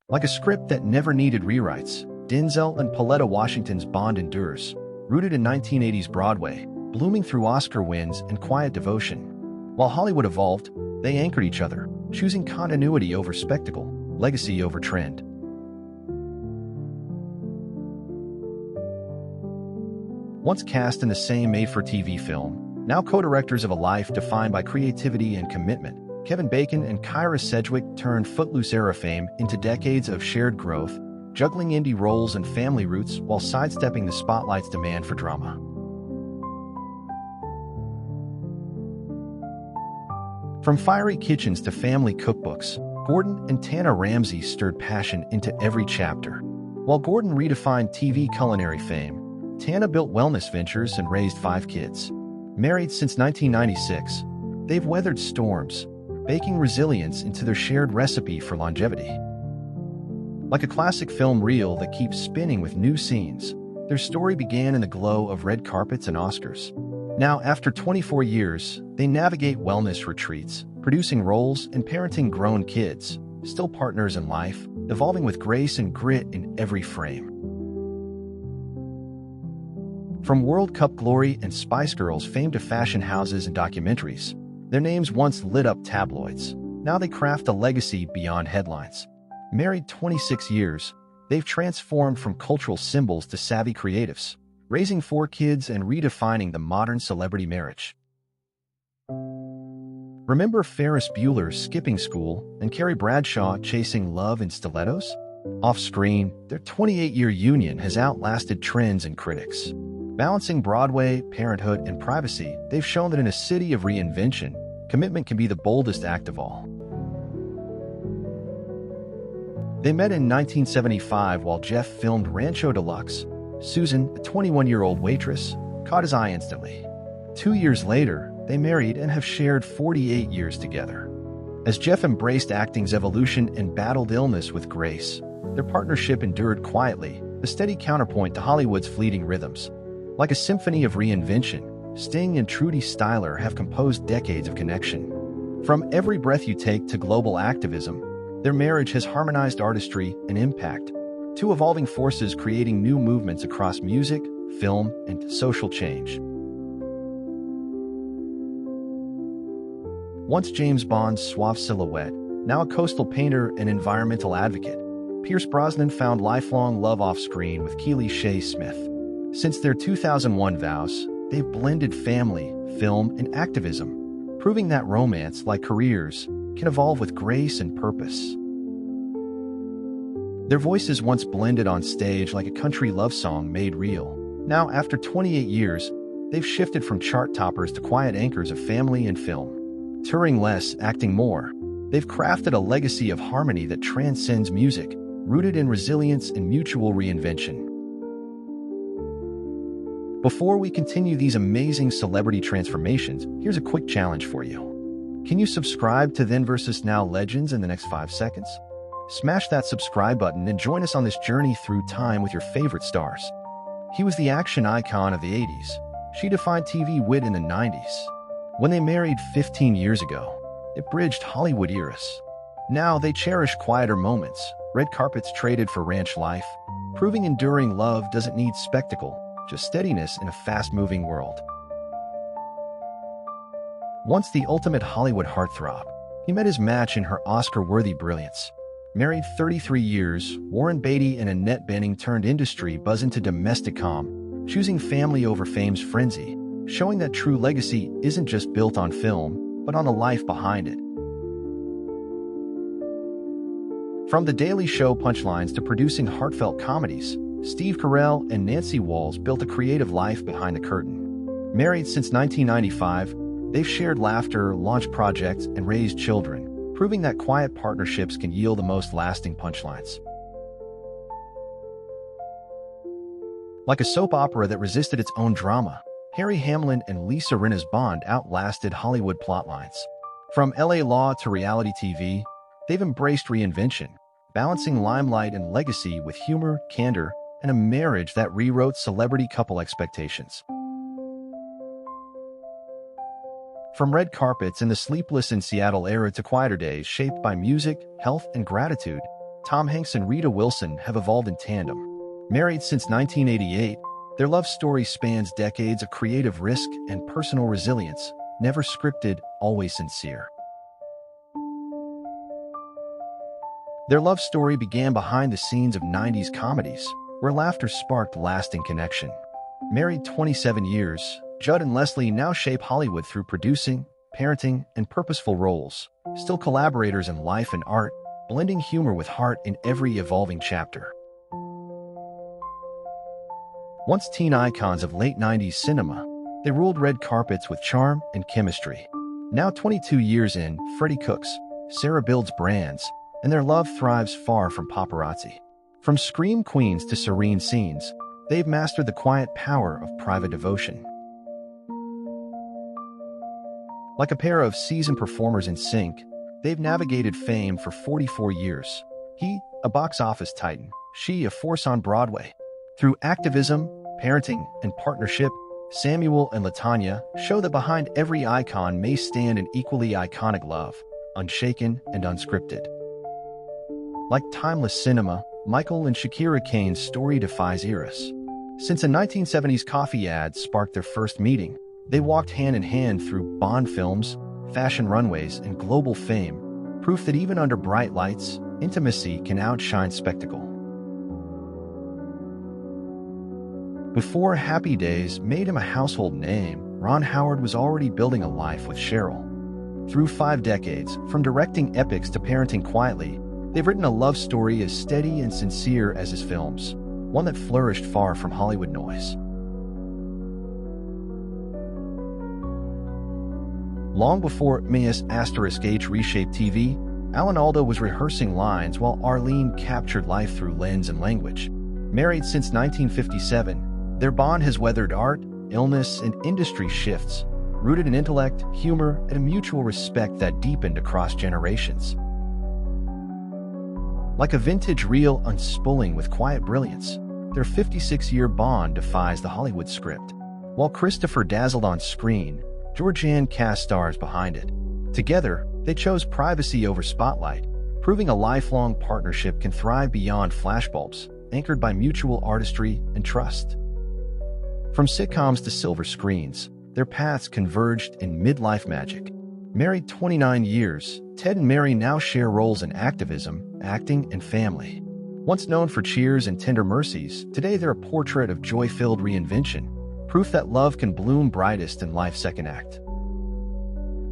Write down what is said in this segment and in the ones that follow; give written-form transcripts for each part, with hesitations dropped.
Like a script that never needed rewrites, Denzel and Pauletta Washington's bond endures, rooted in 1980s Broadway, blooming through Oscar wins and quiet devotion. While Hollywood evolved, they anchored each other, choosing continuity over spectacle, legacy over trend. Once cast in the same made-for-TV film, now co-directors of a life defined by creativity and commitment, Kevin Bacon and Kyra Sedgwick turned Footloose-era fame into decades of shared growth, juggling indie roles and family roots while sidestepping the spotlight's demand for drama. From fiery kitchens to family cookbooks, Gordon and Tana Ramsay stirred passion into every chapter. While Gordon redefined TV culinary fame, Tana built wellness ventures and raised 5 kids. Married since 1996, they've weathered storms, baking resilience into their shared recipe for longevity. Like a classic film reel that keeps spinning with new scenes, their story began in the glow of red carpets and Oscars. Now, after 24 years, they navigate wellness retreats, producing roles and parenting grown kids, still partners in life, evolving with grace and grit in every frame. From World Cup glory and Spice Girls fame to fashion houses and documentaries, their names once lit up tabloids. Now they craft a legacy beyond headlines. Married 26 years, they've transformed from cultural symbols to savvy creatives, raising 4 kids and redefining the modern celebrity marriage. Remember Ferris Bueller's Skipping School and Carrie Bradshaw chasing love in stilettos? Off-screen, their 28-year union has outlasted trends and critics. Balancing Broadway, parenthood, and privacy, they've shown that in a city of reinvention, commitment can be the boldest act of all. They met in 1975 while Jeff filmed Rancho Deluxe. Susan, a 21-year-old waitress, caught his eye instantly. 2 years later, they married and have shared 48 years together. As Jeff embraced acting's evolution and battled illness with grace, their partnership endured quietly, a steady counterpoint to Hollywood's fleeting rhythms. Like a symphony of reinvention, Sting and Trudy Styler have composed decades of connection. From Every Breath You Take to global activism, their marriage has harmonized artistry and impact, 2 evolving forces creating new movements across music, film, and social change. Once James Bond's suave silhouette, now a coastal painter and environmental advocate, Pierce Brosnan found lifelong love off-screen with Keely Shea Smith. Since their 2001 vows, they've blended family, film, and activism, proving that romance, like careers, can evolve with grace and purpose. Their voices once blended on stage like a country love song made real. Now, after 28 years, they've shifted from chart toppers to quiet anchors of family and film. Touring less, acting more, they've crafted a legacy of harmony that transcends music, rooted in resilience and mutual reinvention. Before we continue these amazing celebrity transformations, here's a quick challenge for you. Can you subscribe to Then vs. Now Legends in the next 5 seconds? Smash that subscribe button and join us on this journey through time with your favorite stars. He was the action icon of the 80s. She defined TV wit in the 90s. When they married 15 years ago, it bridged Hollywood eras. Now they cherish quieter moments, red carpets traded for ranch life, proving enduring love doesn't need spectacle, just steadiness in a fast-moving world. Once the ultimate Hollywood heartthrob, he met his match in her Oscar-worthy brilliance. Married 33 years, Warren Beatty and Annette Bening turned industry buzz into domestic calm, choosing family over fame's frenzy, showing that true legacy isn't just built on film, but on the life behind it. From The Daily Show punchlines to producing heartfelt comedies, Steve Carell and Nancy Walls built a creative life behind the curtain. Married since 1995, they've shared laughter, launched projects, and raised children, proving that quiet partnerships can yield the most lasting punchlines. Like a soap opera that resisted its own drama, Harry Hamlin and Lisa Rinna's bond outlasted Hollywood plotlines. From LA Law to reality TV, they've embraced reinvention, balancing limelight and legacy with humor, candor, and a marriage that rewrote celebrity couple expectations. From red carpets in the Sleepless in Seattle era to quieter days shaped by music, health, and gratitude, Tom Hanks and Rita Wilson have evolved in tandem. Married since 1988, their love story spans decades of creative risk and personal resilience, never scripted, always sincere. Their love story began behind the scenes of 90s comedies, where laughter sparked lasting connection. Married 27 years, Judd and Leslie now shape Hollywood through producing, parenting, and purposeful roles, still collaborators in life and art, blending humor with heart in every evolving chapter. Once teen icons of late 90s cinema, they ruled red carpets with charm and chemistry. Now 22 years in, Freddie cooks, Sarah builds brands, and their love thrives far from paparazzi. From scream queens to serene scenes, they've mastered the quiet power of private devotion. Like a pair of seasoned performers in sync, they've navigated fame for 44 years. He, a box office titan, she, a force on Broadway. Through activism, parenting, and partnership, Samuel and LaTanya show that behind every icon may stand an equally iconic love, unshaken and unscripted. Like timeless cinema, Michael and Shakira Kane's story defies eras. Since a 1970s coffee ad sparked their first meeting, they walked hand in hand through Bond films, fashion runways, and global fame, proof that even under bright lights, intimacy can outshine spectacle. Before Happy Days made him a household name, Ron Howard was already building a life with Cheryl. Through 5 decades, from directing epics to parenting quietly, they've written a love story as steady and sincere as his films, one that flourished far from Hollywood noise. Long before **H reshaped TV, Alan Alda was rehearsing lines while Arlene captured life through lens and language. Married since 1957, their bond has weathered art, illness, and industry shifts, rooted in intellect, humor, and a mutual respect that deepened across generations. Like a vintage reel unspooling with quiet brilliance, their 56-year bond defies the Hollywood script. While Christopher dazzled on screen, Georgianne cast stars behind it. Together, they chose privacy over spotlight, proving a lifelong partnership can thrive beyond flashbulbs, anchored by mutual artistry and trust. From sitcoms to silver screens, their paths converged in midlife magic. Married 29 years, Ted and Mary now share roles in activism, acting, and family. Once known for Cheers and Tender Mercies, today they're a portrait of joy-filled reinvention, proof that love can bloom brightest in life's second act.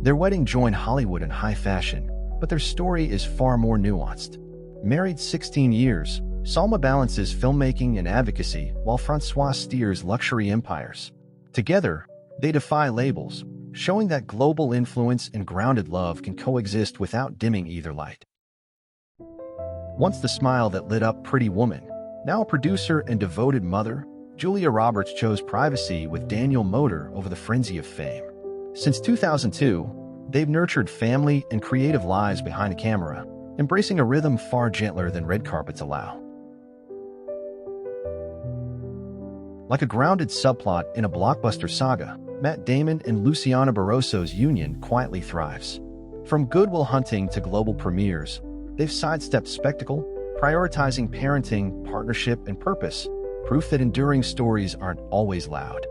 Their wedding joined Hollywood in high fashion, but their story is far more nuanced. Married 16 years, Salma balances filmmaking and advocacy while Francois steers luxury empires. Together, they defy labels, showing that global influence and grounded love can coexist without dimming either light. Once the smile that lit up Pretty Woman, now a producer and devoted mother, Julia Roberts chose privacy with Daniel Moder over the frenzy of fame. Since 2002, they've nurtured family and creative lives behind the camera, embracing a rhythm far gentler than red carpets allow. Like a grounded subplot in a blockbuster saga, Matt Damon and Luciana Barroso's union quietly thrives. From Good Will Hunting to global premieres, they've sidestepped spectacle, prioritizing parenting, partnership, and purpose, proof that enduring stories aren't always loud.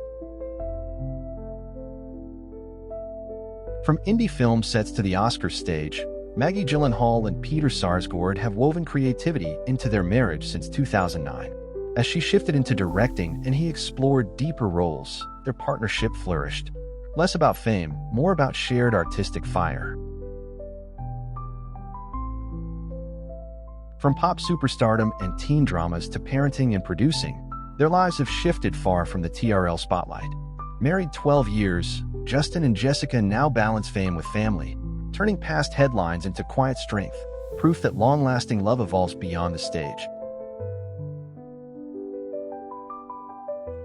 From indie film sets to the Oscar stage, Maggie Gyllenhaal and Peter Sarsgaard have woven creativity into their marriage since 2009. As she shifted into directing and he explored deeper roles, their partnership flourished. Less about fame, more about shared artistic fire. From pop superstardom and teen dramas to parenting and producing, their lives have shifted far from the TRL spotlight. Married 12 years, Justin and Jessica now balance fame with family, turning past headlines into quiet strength, proof that long-lasting love evolves beyond the stage.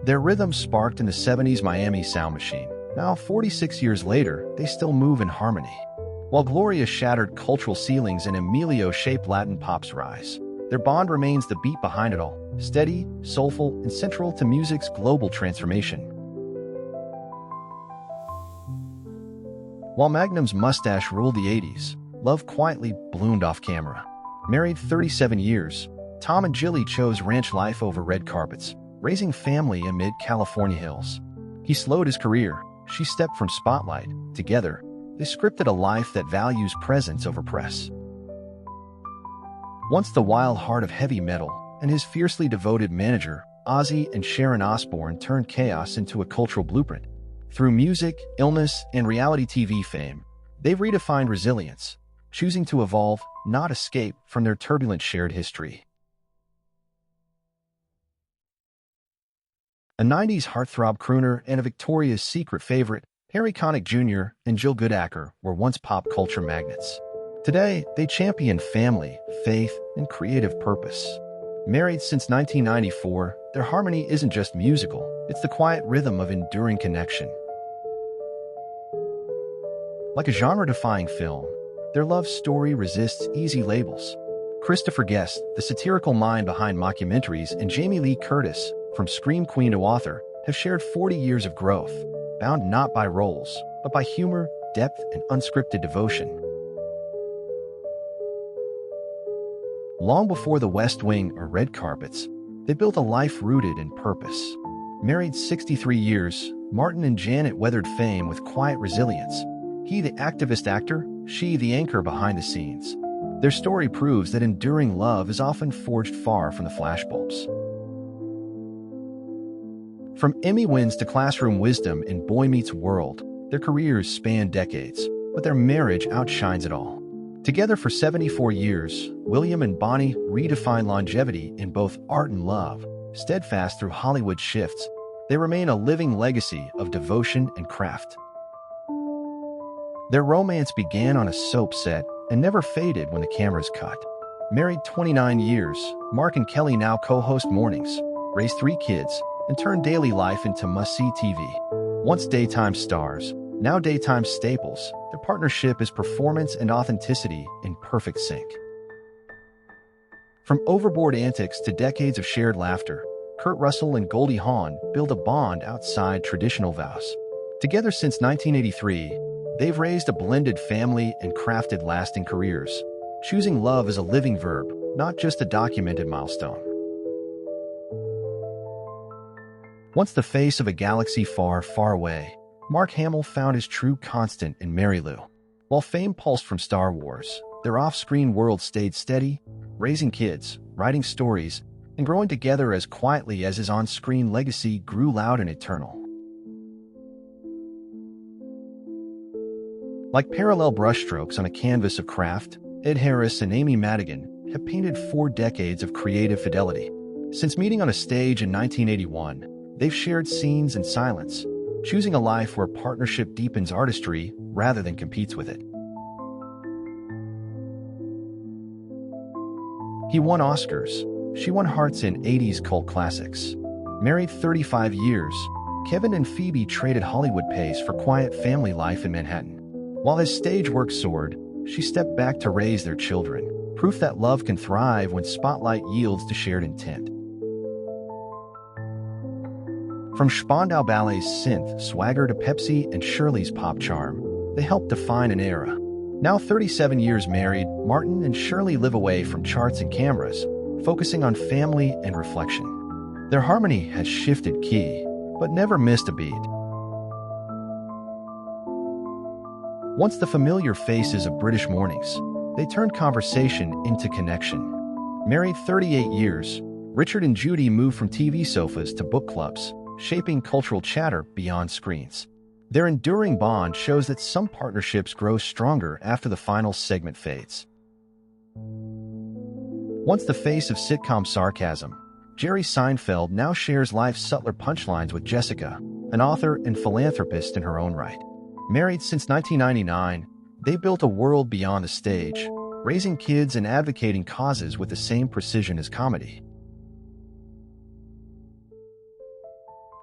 Their rhythm sparked in the 70s Miami sound machine. Now, 46 years later, they still move in harmony. While Gloria shattered cultural ceilings and Emilio shaped Latin pop's rise, their bond remains the beat behind it all, steady, soulful, and central to music's global transformation. While Magnum's mustache ruled the 80s, love quietly bloomed off camera. Married 37 years, Tom and Jilly chose ranch life over red carpets, raising family amid California hills. He slowed his career. She stepped from spotlight. Together, they scripted a life that values presence over press. Once the wild heart of heavy metal and his fiercely devoted manager, Ozzy and Sharon Osbourne turned chaos into a cultural blueprint. Through music, illness, and reality TV fame, they've redefined resilience, choosing to evolve, not escape, from their turbulent shared history. A 90s heartthrob crooner and a Victoria's Secret favorite, Harry Connick Jr. and Jill Goodacre were once pop culture magnets. Today, they champion family, faith, and creative purpose. Married since 1994, their harmony isn't just musical, it's the quiet rhythm of enduring connection. Like a genre-defying film, their love story resists easy labels. Christopher Guest, the satirical mind behind mockumentaries, and Jamie Lee Curtis, from Scream Queen to author, have shared 40 years of growth, bound not by roles, but by humor, depth, and unscripted devotion. Long before The West Wing or red carpets, they built a life rooted in purpose. Married 63 years, Martin and Janet weathered fame with quiet resilience. He the activist actor, she the anchor behind the scenes. Their story proves that enduring love is often forged far from the flashbulbs. From Emmy wins to classroom wisdom in Boy Meets World, their careers span decades, but their marriage outshines it all. Together for 74 years, William and Bonnie redefine longevity in both art and love. Steadfast through Hollywood shifts, they remain a living legacy of devotion and craft. Their romance began on a soap set and never faded when the cameras cut. Married 29 years, Mark and Kelly now co-host mornings, raise 3 kids, and turn daily life into must-see TV. Once daytime stars, now daytime staples, their partnership is performance and authenticity in perfect sync. From overboard antics to decades of shared laughter, Kurt Russell and Goldie Hawn build a bond outside traditional vows. Together since 1983, they've raised a blended family and crafted lasting careers, choosing love as a living verb, not just a documented milestone. Once the face of a galaxy far, far away, Mark Hamill found his true constant in Mary Lou. While fame pulsed from Star Wars, their off-screen world stayed steady, raising kids, writing stories, and growing together as quietly as his on-screen legacy grew loud and eternal. Like parallel brushstrokes on a canvas of craft, Ed Harris and Amy Madigan have painted 4 decades of creative fidelity. Since meeting on a stage in 1981, they've shared scenes in silence, choosing a life where partnership deepens artistry rather than competes with it. He won Oscars. She won hearts in 80s cult classics. Married 35 years, Kevin and Phoebe traded Hollywood pace for quiet family life in Manhattan. While his stage work soared, she stepped back to raise their children, proof that love can thrive when spotlight yields to shared intent. From Spandau Ballet's synth swagger to Pepsi and Shirley's pop charm, they helped define an era. Now 37 years married, Martin and Shirley live away from charts and cameras, focusing on family and reflection. Their harmony has shifted key, but never missed a beat. Once the familiar faces of British mornings, they turned conversation into connection. Married 38 years, Richard and Judy moved from TV sofas to book clubs, shaping cultural chatter beyond screens. Their enduring bond shows that some partnerships grow stronger after the final segment fades. Once the face of sitcom sarcasm, Jerry Seinfeld now shares life's subtler punchlines with Jessica, an author and philanthropist in her own right. Married since 1999, they built a world beyond the stage, raising kids and advocating causes with the same precision as comedy.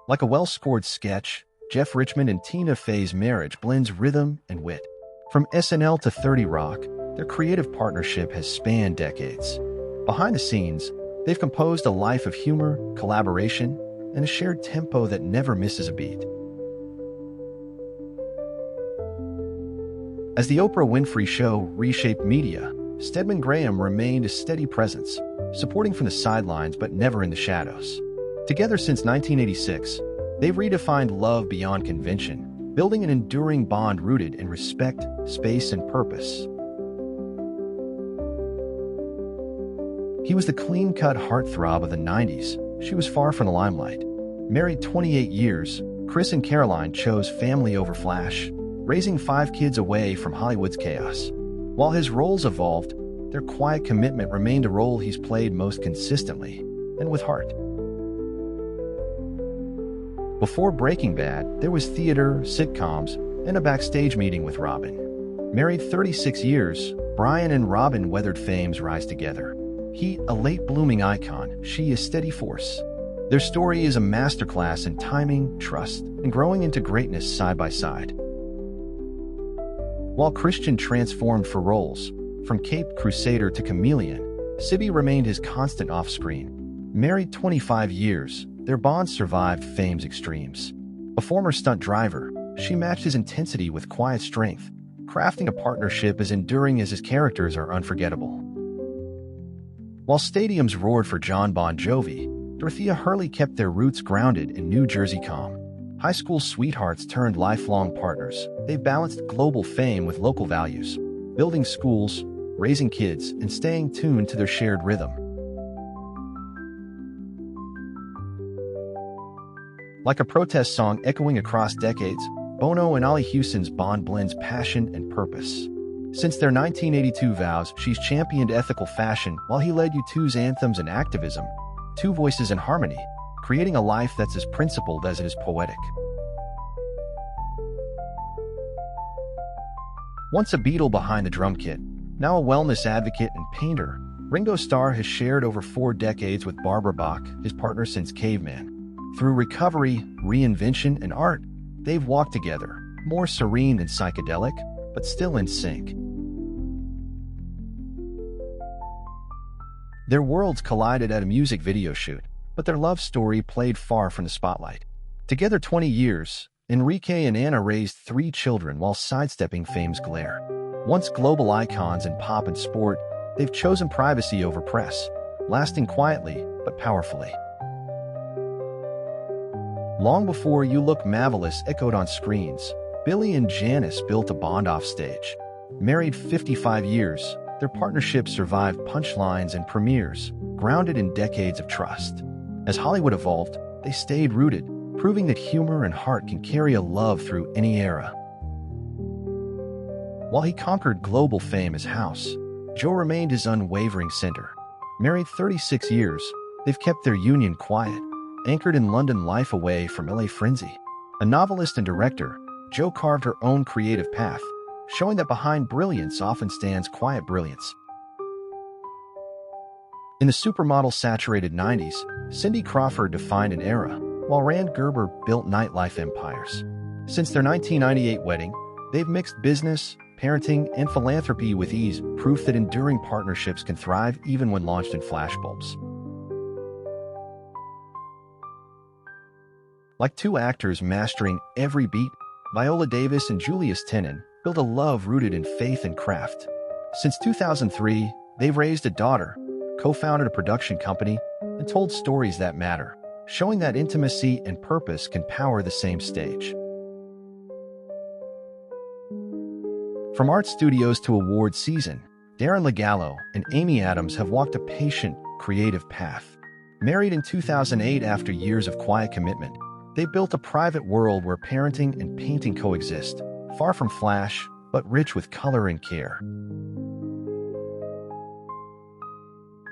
Like a well-scored sketch, Jeff Richmond and Tina Fey's marriage blends rhythm and wit. From SNL to 30 Rock, their creative partnership has spanned decades. Behind the scenes, they've composed a life of humor, collaboration, and a shared tempo that never misses a beat. As the Oprah Winfrey Show reshaped media, Stedman Graham remained a steady presence, supporting from the sidelines but never in the shadows. Together since 1986, they've redefined love beyond convention, building an enduring bond rooted in respect, space, and purpose. He was the clean-cut heartthrob of the 90s. She was far from the limelight. Married 28 years, Chris and Caroline chose family over flash, raising 5 kids away from Hollywood's chaos. While his roles evolved, their quiet commitment remained a role he's played most consistently, and with heart. Before Breaking Bad, there was theater, sitcoms, and a backstage meeting with Robin. Married 36 years, Brian and Robin weathered fame's rise together. He, a late-blooming icon, she a steady force. Their story is a masterclass in timing, trust, and growing into greatness side by side. While Christian transformed for roles, from Caped Crusader to Chameleon, Sibby remained his constant off-screen. Married 25 years, their bond survived fame's extremes. A former stunt driver, she matched his intensity with quiet strength, crafting a partnership as enduring as his characters are unforgettable. While stadiums roared for John Bon Jovi, Dorothea Hurley kept their roots grounded in New Jersey calm. High school sweethearts turned lifelong partners, they balanced global fame with local values, building schools, raising kids, and staying tuned to their shared rhythm. Like a protest song echoing across decades, Bono and Ollie Houston's bond blends passion and purpose. Since their 1982 vows, she's championed ethical fashion while he led U2's anthems and activism, 2 voices in harmony, creating a life that's as principled as it is poetic. Once a Beatle behind the drum kit, now a wellness advocate and painter, Ringo Starr has shared over 4 decades with Barbara Bach, his partner since Caveman. Through recovery, reinvention, and art, they've walked together, more serene than psychedelic, but still in sync. Their worlds collided at a music video shoot, but their love story played far from the spotlight. Together 20 years, Enrique and Anna raised 3 children while sidestepping fame's glare. Once global icons in pop and sport, they've chosen privacy over press, lasting quietly but powerfully. Long before "You Look Marvelous" echoed on screens, Billy and Janice built a bond off stage. Married 55 years, their partnership survived punchlines and premieres, grounded in decades of trust. As Hollywood evolved, they stayed rooted, proving that humor and heart can carry a love through any era. While he conquered global fame as House, Joe remained his unwavering center. Married 36 years, they've kept their union quiet, anchored in London life away from LA frenzy. A novelist and director, Joe carved her own creative path, showing that behind brilliance often stands quiet brilliance. In the supermodel-saturated 90s, Cindy Crawford defined an era, while Rand Gerber built nightlife empires. Since their 1998 wedding, they've mixed business, parenting, and philanthropy with ease, proof that enduring partnerships can thrive even when launched in flashbulbs. Like 2 actors mastering every beat, Viola Davis and Julius Tenen built a love rooted in faith and craft. Since 2003, they've raised a daughter, co-founded a production company, and told stories that matter, showing that intimacy and purpose can power the same stage. From art studios to award season, Darren Legallo and Amy Adams have walked a patient, creative path. Married in 2008 after years of quiet commitment, they built a private world where parenting and painting coexist, far from flash, but rich with color and care.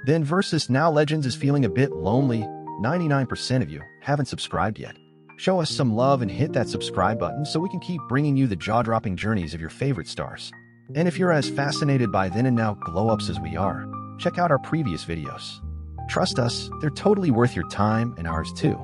Then versus Now Legends is feeling a bit lonely. 99% of you haven't subscribed yet. Show us some love and hit that subscribe button so we can keep bringing you the jaw-dropping journeys of your favorite stars. And if you're as fascinated by then and now glow-ups as we are, check out our previous videos. Trust us, they're totally worth your time and ours too.